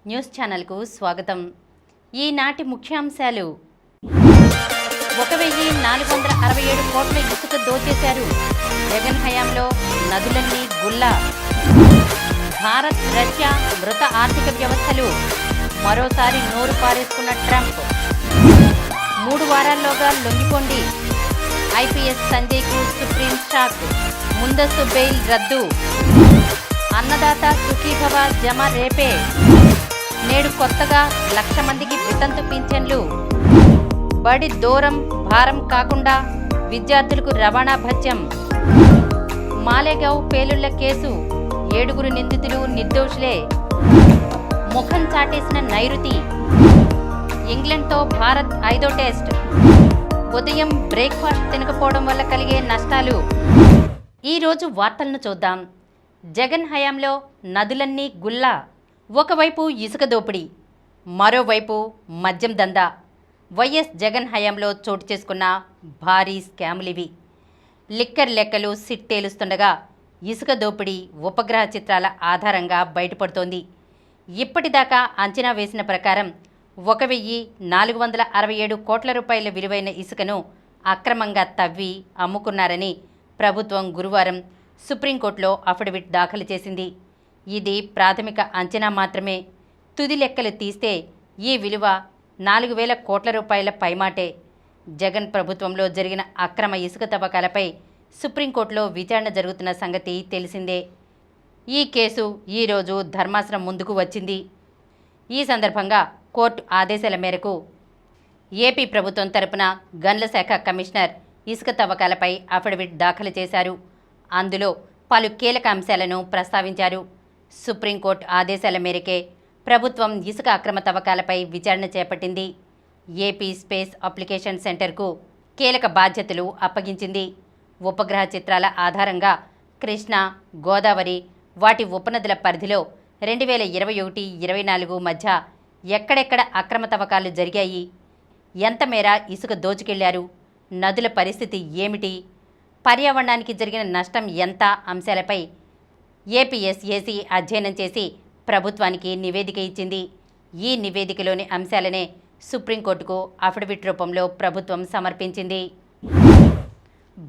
News ఛానల్కు స్వాగతం. ఈనాటి ముఖ్యాంశాలు: 1467 కోట్ల ఇసుక దోచేశారు. జగన్ హయాంలో నదులన్నీ గుల్లా. భారత్ రష్యా మృత ఆర్థిక వ్యవస్థలు. మరోసారి నోరు పారేసుకున్న ట్రంప్. 3 వారాల్లోగా లొంగిపోండి. ఐపీఎస్ సంజయ్కు సుప్రీం షాక్. ముందస్తు బెయిల్ రద్దు. అన్నదాత సుఖీభవ జమ రేపే. నేడు కొత్తగా 1,00,000 మందికి వితంతు పింఛన్లు. బడి దూరం భారం కాకుండా విద్యార్థులకు రవాణా భత్యం. మాలేగావ్ పేలుళ్ల కేసు. 7 నిందితులు నిర్దోషులే. ముఖం చాటేసిన నైరుతి. ఇంగ్లండ్తో భారత్ 5వ టెస్ట్. ఉదయం బ్రేక్ఫాస్ట్ తినకపోవడం వల్ల కలిగే నష్టాలు. ఈరోజు వార్తలను చూద్దాం. జగన్ హయాంలో నదులన్నీ గుల్లా. ఒకవైపు ఇసుక దోపిడీ, మరోవైపు మద్యం దందా. వైఎస్ జగన్ హయాంలో చోటు చేసుకున్న భారీ స్కాములివి. లిక్కర్ లెక్కలు సిట్టేలుస్తుండగా ఇసుక దోపిడీ ఉపగ్రహ చిత్రాల ఆధారంగా బయటపడుతోంది. ఇప్పటిదాకా అంచనా వేసిన ప్రకారం 1,467 కోట్ల రూపాయల విలువైన ఇసుకను అక్రమంగా తవ్వి అమ్ముకున్నారని ప్రభుత్వం గురువారం సుప్రీంకోర్టులో అఫిడవిట్ దాఖలు చేసింది. ఇది ప్రాథమిక అంచనా మాత్రమే. తుది లెక్కలు తీస్తే ఈ విలువ 4,000 కోట్ల రూపాయల పైమాటే. జగన్ ప్రభుత్వంలో జరిగిన అక్రమ ఇసుక తవ్వకాలపై సుప్రీంకోర్టులో విచారణ జరుగుతున్న సంగతి తెలిసిందే. ఈ కేసు ఈరోజు ధర్మాసనం ముందుకు వచ్చింది. ఈ సందర్భంగా కోర్టు ఆదేశాల మేరకు ఏపీ ప్రభుత్వం తరపున గనుల శాఖ కమిషనర్ ఇసుక తవ్వకాలపై అఫిడవిట్ దాఖలు చేశారు. అందులో పలు కీలక అంశాలను ప్రస్తావించారు. సుప్రీంకోర్టు ఆదేశాల మేరకే ప్రభుత్వం ఇసుక అక్రమ తవ్వకాలపై విచారణ చేపట్టింది. ఏపీ స్పేస్ అప్లికేషన్ సెంటర్కు కీలక బాధ్యతలు అప్పగించింది. ఉపగ్రహ చిత్రాల ఆధారంగా కృష్ణా, గోదావరి, వాటి ఉపనదుల పరిధిలో 2021-24 మధ్య ఎక్కడెక్కడ అక్రమ తవ్వకాలు జరిగాయి, ఎంత మేర ఇసుక దోచుకెళ్లారు, నదుల పరిస్థితి ఏమిటి, పర్యావరణానికి జరిగిన నష్టం ఎంత అంశాలపై ఏపీఎస్ఏసీ అధ్యయనం చేసి ప్రభుత్వానికి నివేదిక ఇచ్చింది. ఈ నివేదికలోని అంశాలనే సుప్రీంకోర్టుకు అఫిడవిట్ రూపంలో ప్రభుత్వం సమర్పించింది.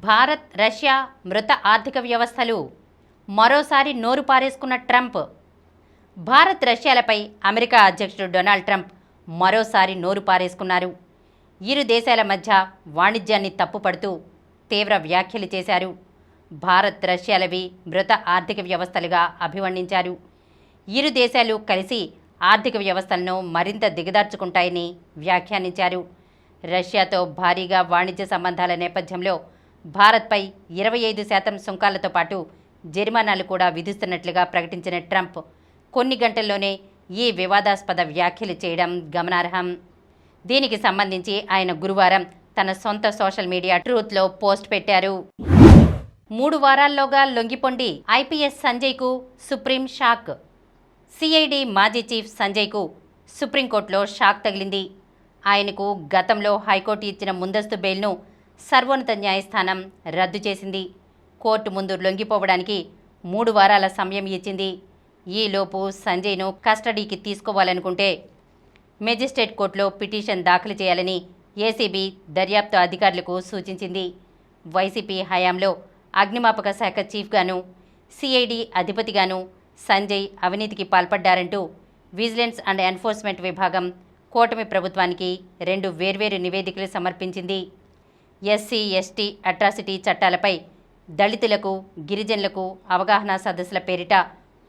భారత్ రష్యా మృత ఆర్థిక వ్యవస్థలు. మరోసారి నోరు పారేసుకున్న ట్రంప్. భారత్ రష్యాలపై అమెరికా అధ్యక్షుడు డొనాల్డ్ ట్రంప్ మరోసారి నోరు పారేసుకున్నారు. ఇరు దేశాల మధ్య వాణిజ్యాన్ని తప్పుపడుతూ తీవ్ర వ్యాఖ్యలు చేశారు. భారత్ రష్యాలవి మృత ఆర్థిక వ్యవస్థలుగా అభివర్ణించారు. ఇరు దేశాలు కలిసి ఆర్థిక వ్యవస్థలను మరింత దిగదార్చుకుంటాయని వ్యాఖ్యానించారు. రష్యాతో భారీగా వాణిజ్య సంబంధాల నేపథ్యంలో భారత్పై 25% సుంకాలతో పాటు జరిమానాలు కూడా విధిస్తున్నట్లుగా ప్రకటించిన ట్రంప్ కొన్ని గంటల్లోనే ఈ వివాదాస్పద వ్యాఖ్యలు చేయడం గమనార్హం. దీనికి సంబంధించి ఆయన గురువారం తన సొంత సోషల్ మీడియా ట్రూత్లో పోస్ట్ పెట్టారు. 3 వారాల్లోగా లొంగిపోండి. ఐపీఎస్ సంజయ్కు సుప్రీం షాక్. సిఐడి మాజీ చీఫ్ సంజయ్కు సుప్రీంకోర్టులో షాక్ తగిలింది. ఆయనకు గతంలో హైకోర్టు ఇచ్చిన ముందస్తు బెయిల్ను సర్వోన్నత న్యాయస్థానం రద్దు చేసింది. కోర్టు ముందు లొంగిపోవడానికి 3 వారాల సమయం ఇచ్చింది. ఈలోపు సంజయ్ను కస్టడీకి తీసుకోవాలనుకుంటే మెజిస్ట్రేట్ కోర్టులో పిటిషన్ దాఖలు చేయాలని ఏసీబీ దర్యాప్తు అధికారులకు సూచించింది. వైసీపీ హయాంలో అగ్నిమాపక శాఖ చీఫ్గాను, సిఐడి అధిపతిగాను సంజయ్ అవినీతికి పాల్పడ్డారంటూ విజిలెన్స్ అండ్ ఎన్ఫోర్స్మెంట్ విభాగం కూటమి ప్రభుత్వానికి 2 వేర్వేరు నివేదికలు సమర్పించింది. ఎస్సీ ఎస్టీ అట్రాసిటీ చట్టాలపై దళితులకు, గిరిజనులకు అవగాహన సదస్సుల పేరిట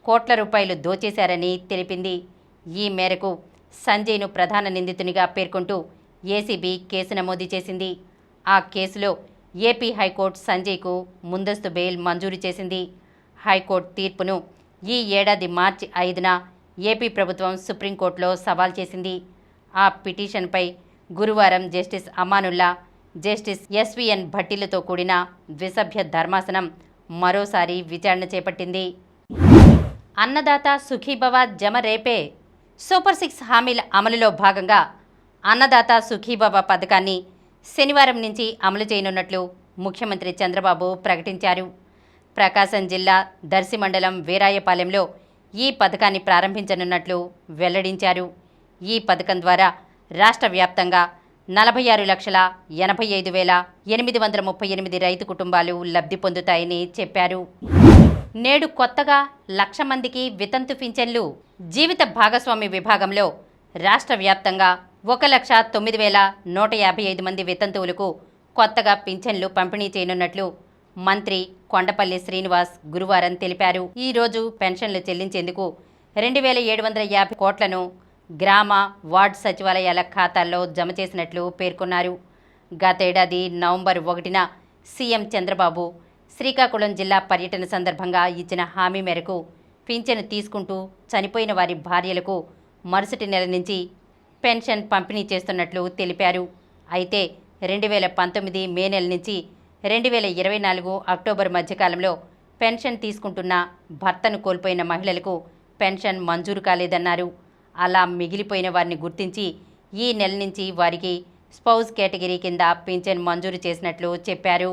కోట్ల రూపాయలు దోచేశారని తెలిపింది. ఈ మేరకు సంజయ్ను ప్రధాన నిందితునిగా పేర్కొంటూ ఏసీబీ కేసు నమోదు చేసింది. ఆ కేసులో ఏపీ హైకోర్టు సంజయ్కు ముందస్తు బెయిల్ మంజూరు చేసింది. హైకోర్టు తీర్పును ఈ ఏడాది మార్చి 5న ఏపీ ప్రభుత్వం సుప్రీంకోర్టులో సవాల్ చేసింది. ఆ పిటిషన్పై గురువారం జస్టిస్ అమానుల్లా, జస్టిస్ ఎస్వీఎన్ భట్టిలతో కూడిన ద్విసభ్య ధర్మాసనం మరోసారి విచారణ చేపట్టింది. అన్నదాత సుఖీభవ జమ రేపే. సూపర్ 6 హామీల అమలులో భాగంగా అన్నదాత సుఖీభవ పథకాన్ని శనివారం నుంచి అమలు చేయనున్నట్లు ముఖ్యమంత్రి చంద్రబాబు ప్రకటించారు. ప్రకాశం జిల్లా దర్శి మండలం వీరాయపాలెంలో ఈ పథకాన్ని ప్రారంభించనున్నట్లు వెల్లడించారు. ఈ పథకం ద్వారా రాష్ట్ర వ్యాప్తంగా 46,85,838 రైతు కుటుంబాలు లబ్ధి పొందుతాయని చెప్పారు. నేడు కొత్తగా 1,00,000 మందికి వితంతు పింఛన్లు. జీవిత భాగస్వామి విభాగంలో రాష్ట్ర వ్యాప్తంగా 1,09,155 మంది వితంతువులకు కొత్తగా పింఛన్లు పంపిణీ చేయనున్నట్లు మంత్రి కొండపల్లి శ్రీనివాస్ గురువారం తెలిపారు. ఈ రోజు పెన్షన్లు చెల్లించేందుకు 2,750 కోట్లను గ్రామ, వార్డు సచివాలయాల ఖాతాల్లో జమ చేసినట్లు పేర్కొన్నారు. గతేడాది నవంబర్ 1న సీఎం చంద్రబాబు శ్రీకాకుళం జిల్లా పర్యటన సందర్భంగా ఇచ్చిన హామీ మేరకు పింఛను తీసుకుంటూ చనిపోయిన వారి భార్యలకు మరుసటి నెల నుంచి పెన్షన్ పంపిణీ చేస్తున్నట్లు తెలిపారు. అయితే 2019 మే నెల నుంచి 2024 అక్టోబర్ మధ్యకాలంలో పెన్షన్ తీసుకుంటున్న భర్తను కోల్పోయిన మహిళలకు పెన్షన్ మంజూరు కాలేదన్నారు. అలా మిగిలిపోయిన వారిని గుర్తించి ఈ నెల నుంచి వారికి స్పౌజ్ కేటగిరీ కింద పింఛన్ మంజూరు చేసినట్లు చెప్పారు.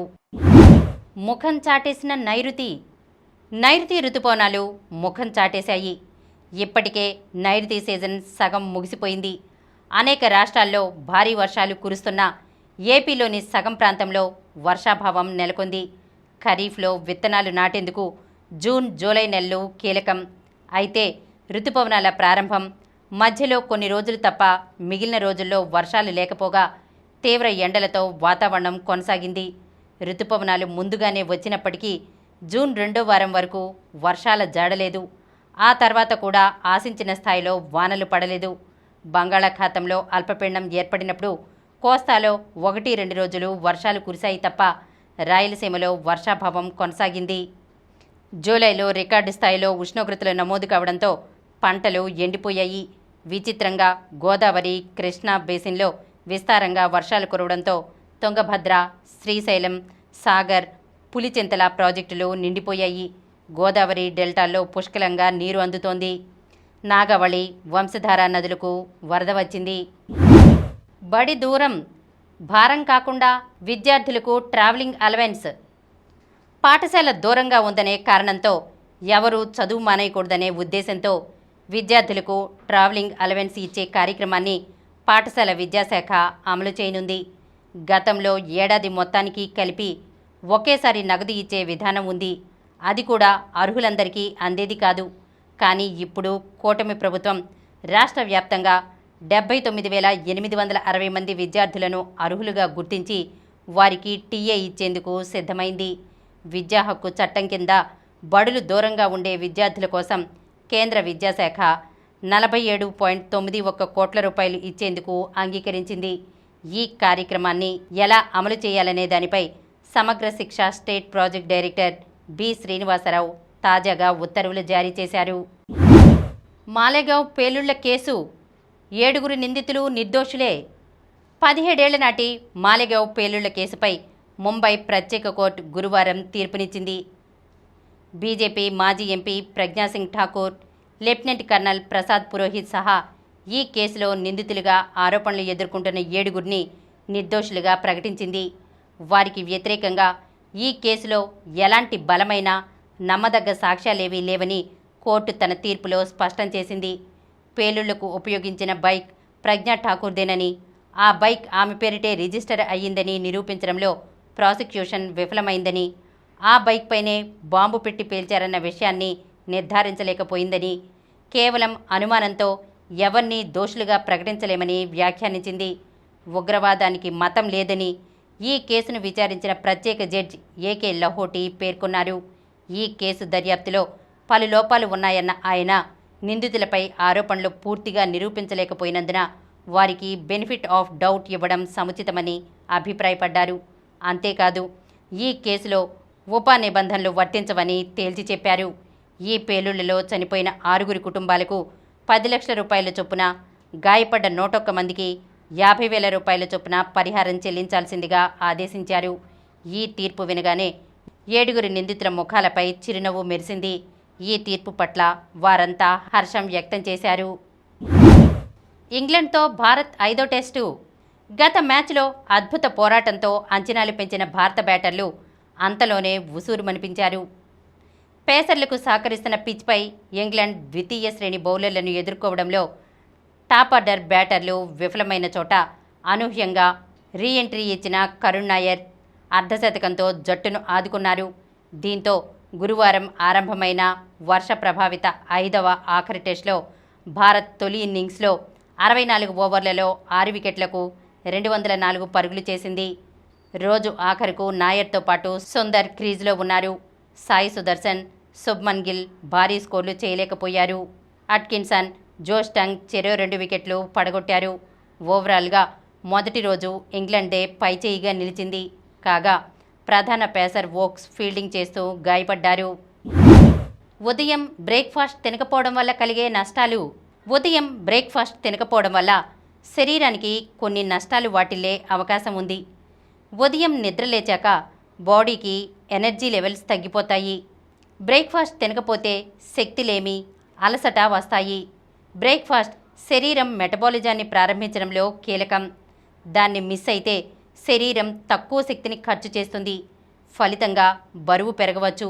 ముఖం చాటేసిన నైరుతి రుతుపవనాలు ముఖం చాటేశాయి. ఇప్పటికే నైరుతి సీజన్ సగం ముగిసిపోయింది. అనేక రాష్ట్రాల్లో భారీ వర్షాలు కురుస్తున్నా ఏపీలోని సగం ప్రాంతంలో వర్షాభావం నెలకొంది. ఖరీఫ్లో విత్తనాలు నాటేందుకు జూన్, జూలై నెలలు కీలకం. అయితే రుతుపవనాల ప్రారంభం మధ్యలో కొన్ని రోజులు తప్ప మిగిలిన రోజుల్లో వర్షాలు లేకపోగా తీవ్ర ఎండలతో వాతావరణం కొనసాగింది. రుతుపవనాలు ముందుగానే వచ్చినప్పటికీ జూన్ 2వ వారం వరకు వర్షాల జాడలేదు. ఆ తర్వాత కూడా ఆశించిన స్థాయిలో వానలు పడలేదు. బంగాళాఖాతంలో అల్పపీడనం ఏర్పడినప్పుడు కోస్తాలో 1-2 రోజులు వర్షాలు కురిశాయి తప్ప రాయలసీమలో వర్షాభావం కొనసాగింది. జూలైలో రికార్డు స్థాయిలో ఉష్ణోగ్రతలు నమోదు కావడంతో పంటలు ఎండిపోయాయి. విచిత్రంగా గోదావరి, కృష్ణా బేసిన్లో విస్తారంగా వర్షాలు కురవడంతో తుంగభద్ర, శ్రీశైలం, సాగర్, పులిచింతల ప్రాజెక్టులు నిండిపోయాయి. గోదావరి డెల్టాల్లో పుష్కలంగా నీరు అందుతోంది. నాగవళి, వంశధార నదులకు వరద వచ్చింది. బడి దూరం భారం కాకుండా విద్యార్థులకు ట్రావెలింగ్ అలవెన్స్. పాఠశాల దూరంగా ఉందనే కారణంతో ఎవరూ చదువు మానేయకూడదనే ఉద్దేశంతో విద్యార్థులకు ట్రావెలింగ్ అలవెన్స్ ఇచ్చే కార్యక్రమాన్ని పాఠశాల విద్యాశాఖ అమలు చేయనుంది. గతంలో ఏడాది మొత్తానికి కలిపి ఒకేసారి నగదు ఇచ్చే విధానం ఉంది. అది కూడా అర్హులందరికీ అందేది కాదు. కానీ ఇప్పుడు కూటమి ప్రభుత్వం రాష్ట్ర వ్యాప్తంగా 79,860 మంది విద్యార్థులను అర్హులుగా గుర్తించి వారికి టీఏ ఇచ్చేందుకు సిద్ధమైంది. విద్యా హక్కు చట్టం కింద బడులు దూరంగా ఉండే విద్యార్థుల కోసం కేంద్ర విద్యాశాఖ 47.91 కోట్ల రూపాయలు ఇచ్చేందుకు అంగీకరించింది. ఈ కార్యక్రమాన్ని ఎలా అమలు చేయాలనే దానిపై Samagra Shiksha state project director B Srinivasarao తాజాగా ఉత్తర్వులు జారీ చేశారు. మాలేగావ్ పేలుళ్ల కేసు 7 నిందితులు నిర్దోషులే. 17 ఏళ్ల నాటి మాలేగావ్ పేలుళ్ల కేసుపై ముంబై ప్రత్యేక కోర్టు గురువారం తీర్పునిచ్చింది. బీజేపీ మాజీ MP Pragya Singh Thakur, lieutenant colonel Prasad Purohit సహా ఈ కేసులో నిందితులుగా ఆరోపణలు ఎదుర్కొంటున్న 7 నిర్దోషులుగా ప్రకటించింది. వారికి వ్యతిరేకంగా ఈ కేసులో ఎలాంటి బలమైన నమ్మదగ్గ సాక్ష్యాలేవీ లేవని కోర్టు తన తీర్పులో స్పష్టం చేసింది. పేలుళ్లకు ఉపయోగించిన బైక్ ప్రజ్ఞా ఠాకూర్దేనని, ఆ బైక్ ఆమె పేరిటే రిజిస్టర్ అయ్యిందని నిరూపించడంలో ప్రాసిక్యూషన్ విఫలమైందని, ఆ బైక్ పైనే బాంబు పెట్టి పేల్చారన్న విషయాన్ని నిర్ధారించలేకపోయిందని, కేవలం అనుమానంతో ఎవరినీ దోషులుగా ప్రకటించలేమని వ్యాఖ్యానించింది. ఉగ్రవాదానికి మతం లేదని ఈ కేసును విచారించిన ప్రత్యేక జడ్జి ఏకే లహోటి పేర్కొన్నారు. ఈ కేసు దర్యాప్తులో పలు లోపాలు ఉన్నాయన్న ఆయన నిందితులపై ఆరోపణలు పూర్తిగా నిరూపించలేకపోయినందున వారికి బెనిఫిట్ ఆఫ్ డౌట్ ఇవ్వడం సముచితమని అభిప్రాయపడ్డారు. అంతేకాదు ఈ కేసులో ఉప నిబంధనలు వర్తించవని తేల్చి చెప్పారు. ఈ పేలుళ్లలో చనిపోయిన 6 కుటుంబాలకు 10 లక్షల రూపాయల చొప్పున, గాయపడ్డ 101 మందికి 50,000 రూపాయల చొప్పున పరిహారం చెల్లించాల్సిందిగా ఆదేశించారు. ఈ తీర్పు వినగానే 7 నిందితుల ముఖాలపై చిరునవ్వు మెరిసింది. ఈ తీర్పు పట్ల వారంతా హర్షం వ్యక్తం చేశారు. ఇంగ్లండ్తో భారత్ 5వ టెస్టు. గత మ్యాచ్లో అద్భుత పోరాటంతో అంచనాలు పెంచిన భారత బ్యాటర్లు అంతలోనే ఉసూరుమనిపించారు. పేసర్లకు సహకరిస్తున్న పిచ్పై ఇంగ్లాండ్ ద్వితీయ శ్రేణి బౌలర్లను ఎదుర్కోవడంలో టాప్ ఆర్డర్ బ్యాటర్లు విఫలమైన చోట అనూహ్యంగా రీఎంట్రీ ఇచ్చిన కరుణ్ నాయర్ అర్ధశతకంతో జట్టును ఆదుకున్నారు. దీంతో గురువారం ఆరంభమైన వర్ష ప్రభావిత 5వ ఆఖరి టెస్టులో భారత్ తొలి ఇన్నింగ్స్లో 64 ఓవర్లలో 6 వికెట్లకు 204 పరుగులు చేసింది. రోజు ఆఖరుకు నాయర్తో పాటు సుందర్ క్రీజ్లో ఉన్నారు. సాయి సుదర్శన్, శుభ్మన్ గిల్ భారీ స్కోర్లు చేయలేకపోయారు. అట్కిన్సన్, జోష్ టంగ్ చెరో 2 వికెట్లు పడగొట్టారు. ఓవరాల్గా మొదటి రోజు ఇంగ్లాండే పైచేయిగా నిలిచింది. కాగా ప్రధాన పేసర్ వోక్స్ ఫీల్డింగ్ చేస్తూ గాయపడ్డారు. ఉదయం బ్రేక్ఫాస్ట్ తినకపోవడం వల్ల కలిగే నష్టాలు. ఉదయం బ్రేక్ఫాస్ట్ తినకపోవడం వల్ల శరీరానికి కొన్ని నష్టాలు వాటిల్లే అవకాశం ఉంది. ఉదయం నిద్రలేచాక బాడీకి ఎనర్జీ లెవెల్స్ తగ్గిపోతాయి. బ్రేక్ఫాస్ట్ తినకపోతే శక్తిలేమి, అలసట వస్తాయి. బ్రేక్ఫాస్ట్ శరీరం మెటబాలిజాన్ని ప్రారంభించడంలో కీలకం. దాన్ని మిస్ అయితే శరీరం తక్కువ శక్తిని ఖర్చు చేస్తుంది. ఫలితంగా బరువు పెరగవచ్చు.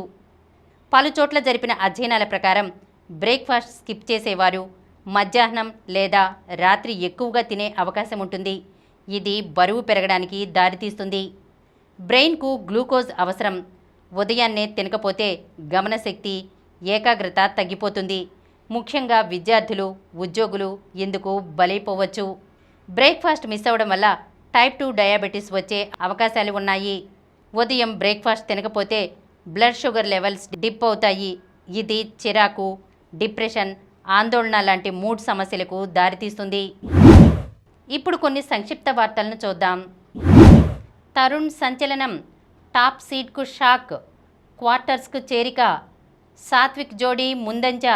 పలుచోట్ల జరిపిన అధ్యయనాల ప్రకారం బ్రేక్ఫాస్ట్ స్కిప్ చేసేవారు మధ్యాహ్నం లేదా రాత్రి ఎక్కువగా తినే అవకాశం ఉంటుంది. ఇది బరువు పెరగడానికి దారితీస్తుంది. బ్రెయిన్కు గ్లూకోజ్ అవసరం. ఉదయాన్నే తినకపోతే గమనశక్తి, ఏకాగ్రత తగ్గిపోతుంది. ముఖ్యంగా విద్యార్థులు, ఉద్యోగులు ఇందుకు బలైపోవచ్చు. బ్రేక్ఫాస్ట్ మిస్ అవ్వడం వల్ల టైప్ 2 డయాబెటీస్ వచ్చే అవకాశాలు ఉన్నాయి. ఉదయం బ్రేక్ఫాస్ట్ తినకపోతే బ్లడ్ షుగర్ లెవెల్స్ డిప్ అవుతాయి. ఇది చిరాకు, డిప్రెషన్, ఆందోళన లాంటి మూడ్ సమస్యలకు దారితీస్తుంది. ఇప్పుడు కొన్ని సంక్షిప్త వార్తలను చూద్దాం. తరుణ్ సంచలనం, టాప్ సీడ్కు షాక్, క్వార్టర్స్కు చేరిక, సాత్విక్ జోడీ ముందంజ.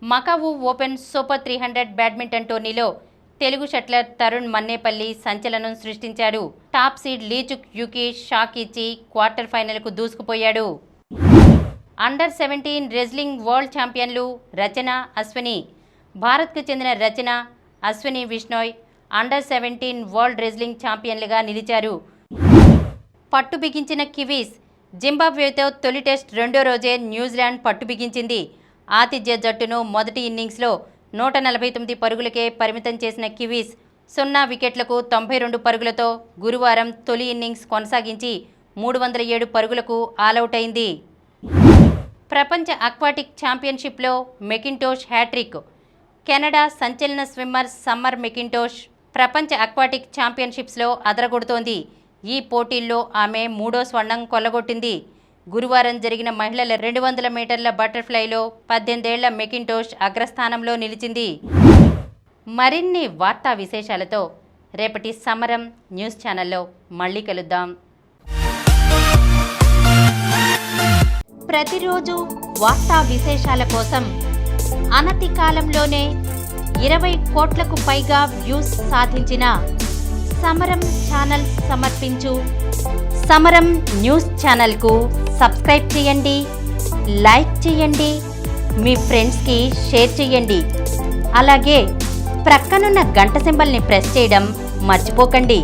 మకావు ఓపెన్ సూపర్ 300 బ్యాడ్మింటన్ టోర్నీలో తెలుగు షట్లర్ తరుణ్ మన్నేపల్లి సంచలనం సృష్టించాడు. టాప్ సీడ్ లీచుక్ యూకి షాక్ ఇచ్చి క్వార్టర్ ఫైనల్కు దూసుకుపోయాడు. అండర్ 17 రెజ్లింగ్ వరల్డ్ ఛాంపియన్లు రచన, అశ్విని. భారత్కు చెందిన రచన, Ashwini Bishnoi under 17 world wrestling ఛాంపియన్లుగా నిలిచారు. పట్టు బిగించిన కివీస్. జింబాబ్వేతో తొలి టెస్ట్ రెండో రోజే న్యూజిలాండ్ పట్టు బిగించింది. ఆతిథ్య జట్టును మొదటి ఇన్నింగ్స్లో 149 పరుగులకే పరిమితం చేసిన కివీస్ 0 వికెట్లకు 92 పరుగులతో గురువారం తొలి ఇన్నింగ్స్ కొనసాగించి 307 పరుగులకు ఆలౌట్ అయింది. ప్రపంచ అక్వాటిక్ ఛాంపియన్షిప్లో మెకింటోష్ హ్యాట్రిక్. కెనడా సంచలన స్విమ్మర్ సమ్మర్ మెకింటోష్ ప్రపంచ అక్వాటిక్ ఛాంపియన్షిప్స్లో అదరగొడుతోంది. ఈ పోటీల్లో ఆమె 3వ స్వర్ణం కొల్లగొట్టింది. గురువారం జరిగిన మహిళల 200 మీటర్ల బటర్ఫ్లైలో 18 ఏళ్ల మెకింటోష్ అగ్రస్థానంలో నిలిచింది. మరిన్ని వార్తా విశేషాలతో రేపటి సమరం న్యూస్ ఛానల్లో మళ్ళీ కలుద్దాం. ప్రతిరోజు వార్తా విశేషాల కోసం అనతి కాలంలోనే 20 కోట్లకు పైగా వ్యూస్ సాధించిన సమరం ఛానల్ సమర్పించు సమరం న్యూస్ ఛానల్కు సబ్స్క్రైబ్ చేయండి, లైక్ చేయండి, మీ ఫ్రెండ్స్కి షేర్ చేయండి. అలాగే ప్రక్కనున్న గంట సింబల్ని ప్రెస్ చేయడం మర్చిపోకండి.